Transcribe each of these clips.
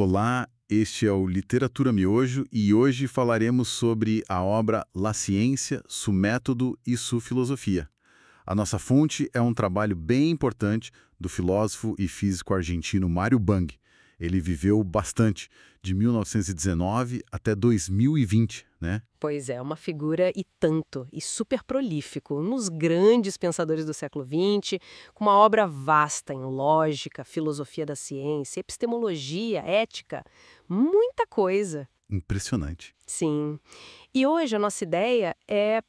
Olá, este é o Literatura Miojo e hoje falaremos sobre a obra La Ciência, su método e su filosofia. A nossa fonte é um trabalho bem importante do filósofo e físico argentino Mário Bang. Ele viveu bastante, de 1919 até 2020, né? Pois é, uma figura e tanto, e super prolífico, um dos grandes pensadores do século XX, com uma obra vasta em lógica, filosofia da ciência, epistemologia, ética, muita coisa. Impressionante. Sim. E hoje a nossa ideia é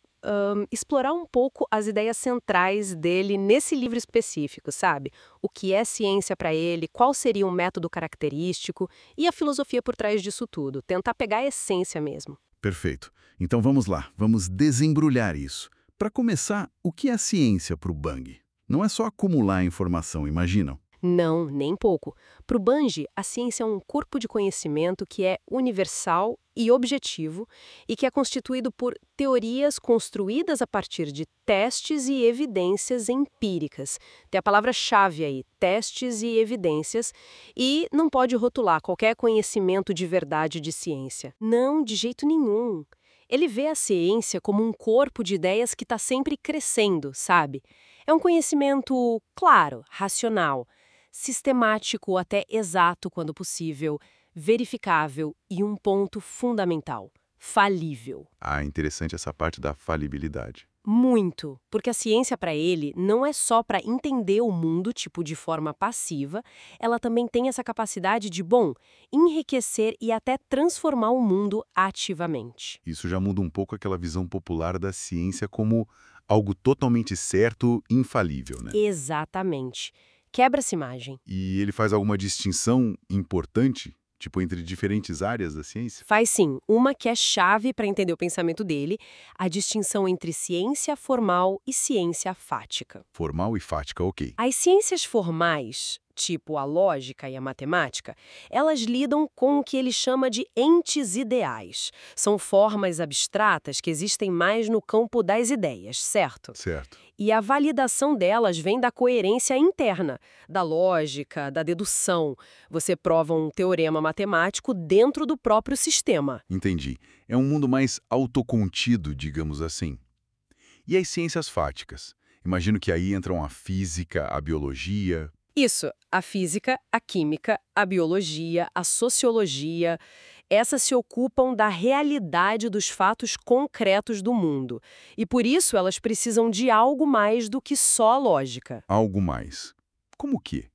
explorar um pouco as ideias centrais dele nesse livro específico, sabe? O que é ciência para ele, qual seria um método característico e a filosofia por trás disso tudo. Tentar pegar a essência mesmo. Perfeito. Então vamos lá, vamos desembrulhar isso. Para começar, o que é ciência para o Bang? Não é só acumular informação, imaginam? Não, nem pouco. Para o Bunge, a ciência é um corpo de conhecimento que é universal e objetivo e que é constituído por teorias construídas a partir de testes e evidências empíricas. Tem a palavra-chave aí, testes e evidências, e não pode rotular qualquer conhecimento de verdade de ciência. Não, de jeito nenhum. Ele vê a ciência como um corpo de ideias que está sempre crescendo, sabe? É um conhecimento, claro, racional, sistemático até exato quando possível, verificável e um ponto fundamental, falível. Ah, interessante essa parte da falibilidade. Muito, porque a ciência para ele não é só para entender o mundo, tipo de forma passiva, ela também tem essa capacidade de, enriquecer e até transformar o mundo ativamente. Isso já muda um pouco aquela visão popular da ciência como algo totalmente certo, infalível, né? Exatamente. Quebra essa imagem. E ele faz alguma distinção importante, tipo, entre diferentes áreas da ciência? Faz sim, uma que é chave para entender o pensamento dele, a distinção entre ciência formal e ciência fática. Formal e fática, ok. As ciências formais, tipo a lógica e a matemática, elas lidam com o que ele chama de entes ideais. São formas abstratas que existem mais no campo das ideias, certo? Certo. E a validação delas vem da coerência interna, da lógica, da dedução. Você prova um teorema matemático dentro do próprio sistema. Entendi. É um mundo mais autocontido, digamos assim. E as ciências fáticas? Imagino que aí entram a física, a biologia. Isso, a física, a química, a biologia, a sociologia, essas se ocupam da realidade dos fatos concretos do mundo. E por isso elas precisam de algo mais do que só a lógica. Algo mais. Como o quê?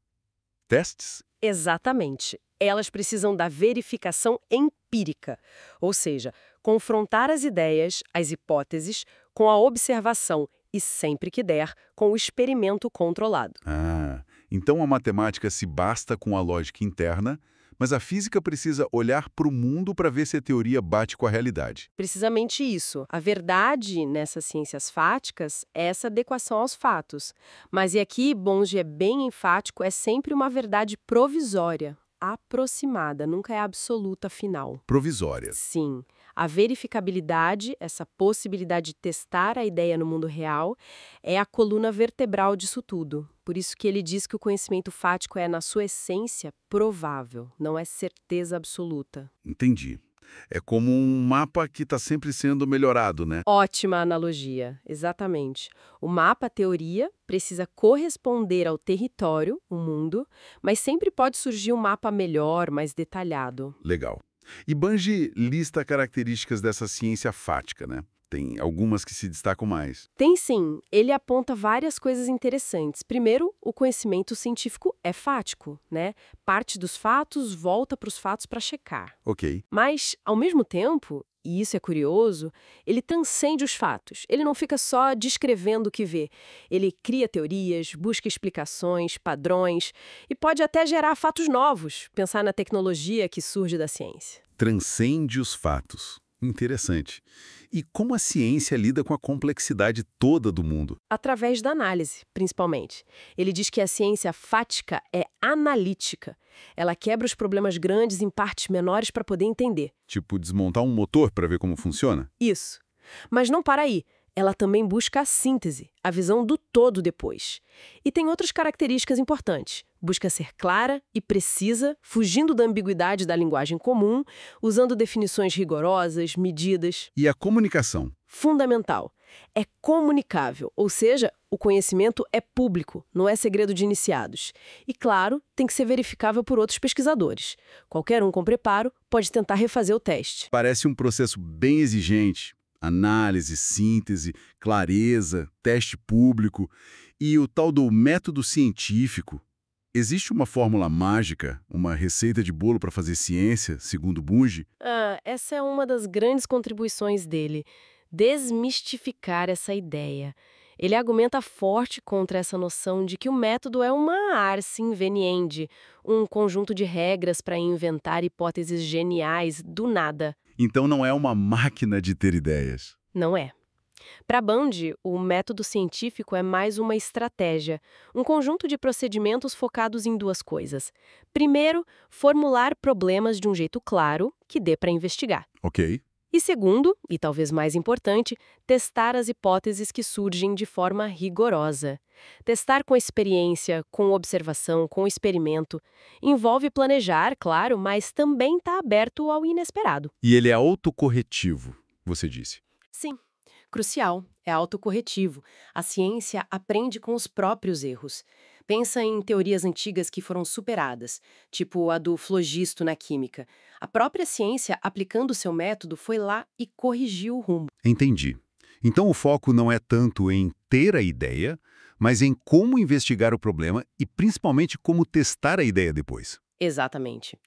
Testes? Exatamente. Elas precisam da verificação empírica, ou seja, confrontar as ideias, as hipóteses, com a observação e, sempre que der, com o experimento controlado. Ah, então a matemática se basta com a lógica interna, mas a física precisa olhar para o mundo para ver se a teoria bate com a realidade. Precisamente isso. A verdade nessas ciências fáticas é essa adequação aos fatos. Mas e aqui, Bunge é bem enfático, é sempre uma verdade provisória, aproximada, nunca é absoluta final. Provisória. Sim, a verificabilidade, essa possibilidade de testar a ideia no mundo real, é a coluna vertebral disso tudo. Por isso que ele diz que o conhecimento fático é, na sua essência, provável, não é certeza absoluta. Entendi. É como um mapa que está sempre sendo melhorado, né? Ótima analogia, exatamente. O mapa, a teoria, precisa corresponder ao território, o mundo, mas sempre pode surgir um mapa melhor, mais detalhado. Legal. E Bunge lista características dessa ciência fática, né? Tem algumas que se destacam mais. Tem sim, ele aponta várias coisas interessantes. Primeiro, o conhecimento científico é fático, né? Parte dos fatos volta para os fatos para checar. Ok. Mas, ao mesmo tempo, e isso é curioso, ele transcende os fatos. Ele não fica só descrevendo o que vê. Ele cria teorias, busca explicações, padrões e pode até gerar fatos novos, pensar na tecnologia que surge da ciência. Transcende os fatos. Interessante. E como a ciência lida com a complexidade toda do mundo? Através da análise, principalmente. Ele diz que a ciência fática é analítica. Ela quebra os problemas grandes em partes menores para poder entender. Tipo, desmontar um motor para ver como funciona? Isso. Mas não para aí. ela também busca a síntese, a visão do todo depois. E tem outras características importantes. Busca ser clara e precisa, fugindo da ambiguidade da linguagem comum, usando definições rigorosas, medidas. E a comunicação? Fundamental. É comunicável, ou seja, o conhecimento é público, não é segredo de iniciados. E, claro, tem que ser verificável por outros pesquisadores. Qualquer um com preparo pode tentar refazer o teste. Parece um processo bem exigente. Análise, síntese, clareza, teste público e o tal do método científico. Existe uma fórmula mágica, uma receita de bolo para fazer ciência, segundo Bunge? Essa é uma das grandes contribuições dele. Desmistificar essa ideia. Ele argumenta forte contra essa noção de que o método é uma ars inveniendi, um conjunto de regras para inventar hipóteses geniais do nada. Então não é uma máquina de ter ideias. Não é. Para Bunge, o método científico é mais uma estratégia, um conjunto de procedimentos focados em duas coisas. Primeiro, formular problemas de um jeito claro, que dê para investigar. Ok. E segundo, e talvez mais importante, testar as hipóteses que surgem de forma rigorosa. Testar com experiência, com observação, com experimento. Envolve planejar, claro, mas também está aberto ao inesperado. E ele é autocorretivo, você disse. Sim, crucial. É autocorretivo. A ciência aprende com os próprios erros. Pensa em teorias antigas que foram superadas, tipo a do flogisto na química. A própria ciência, aplicando seu método, foi lá e corrigiu o rumo. Entendi. Então o foco não é tanto em ter a ideia, mas em como investigar o problema e principalmente como testar a ideia depois. Exatamente.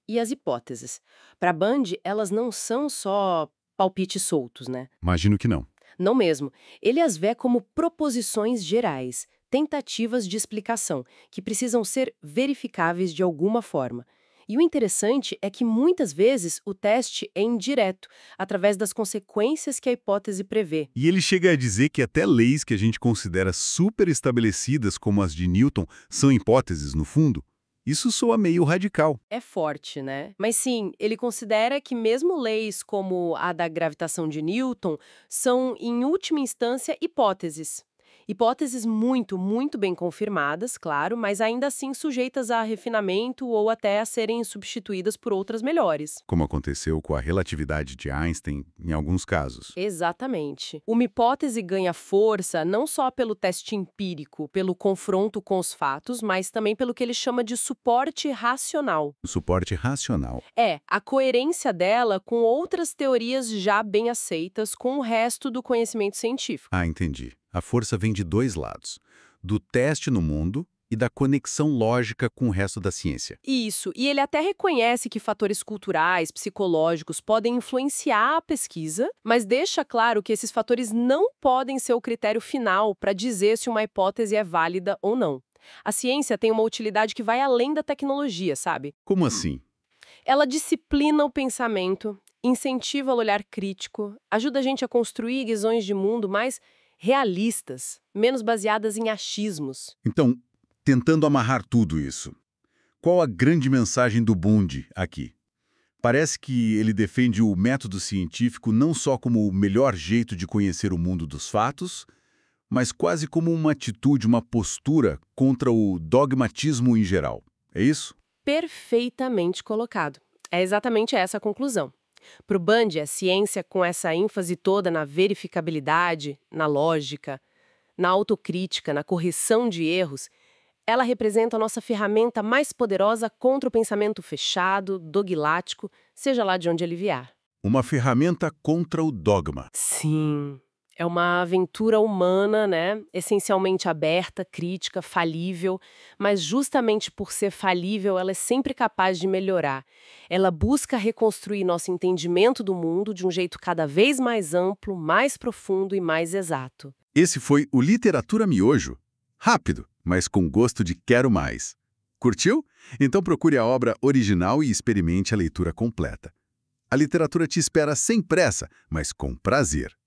E as hipóteses? Para Bunge, elas não são só palpites soltos, né? Imagino que não. Não mesmo. Ele as vê como proposições gerais, tentativas de explicação, que precisam ser verificáveis de alguma forma. E o interessante é que muitas vezes o teste é indireto, através das consequências que a hipótese prevê. E ele chega a dizer que até leis que a gente considera super estabelecidas, como as de Newton, são hipóteses, no fundo. Isso soa meio radical. É forte, né? Mas sim, ele considera que mesmo leis como a da gravitação de Newton são, em última instância, hipóteses. Hipóteses muito, muito bem confirmadas, claro, mas ainda assim sujeitas a refinamento ou até a serem substituídas por outras melhores. Como aconteceu com a relatividade de Einstein em alguns casos. Exatamente. Uma hipótese ganha força não só pelo teste empírico, pelo confronto com os fatos, mas também pelo que ele chama de suporte racional. O suporte racional. É, a coerência dela com outras teorias já bem aceitas com o resto do conhecimento científico. Ah, entendi. A força vem de dois lados. Do teste no mundo e da conexão lógica com o resto da ciência. Isso, e ele até reconhece que fatores culturais, psicológicos podem influenciar a pesquisa, mas deixa claro que esses fatores não podem ser o critério final para dizer se uma hipótese é válida ou não. A ciência tem uma utilidade que vai além da tecnologia, sabe? Como assim? Ela disciplina o pensamento, incentiva o olhar crítico, ajuda a gente a construir visões de mundo mais realistas, menos baseadas em achismos. Então, tentando amarrar tudo isso, qual a grande mensagem do Bunge aqui? Parece que ele defende o método científico não só como o melhor jeito de conhecer o mundo dos fatos, mas quase como uma atitude, uma postura contra o dogmatismo em geral. É isso? Perfeitamente colocado. É exatamente essa a conclusão. Para o Bunge, a ciência, com essa ênfase toda na verificabilidade, na lógica, na autocrítica, na correção de erros, ela representa a nossa ferramenta mais poderosa contra o pensamento fechado, dogmático, seja lá de onde ele vier. Uma ferramenta contra o dogma. Sim. É uma aventura humana, né? Essencialmente aberta, crítica, falível, mas justamente por ser falível, ela é sempre capaz de melhorar. Ela busca reconstruir nosso entendimento do mundo de um jeito cada vez mais amplo, mais profundo e mais exato. Esse foi o Literatura Miojo. Rápido, mas com gosto de quero mais. Curtiu? Então procure a obra original e experimente a leitura completa. A literatura te espera sem pressa, mas com prazer.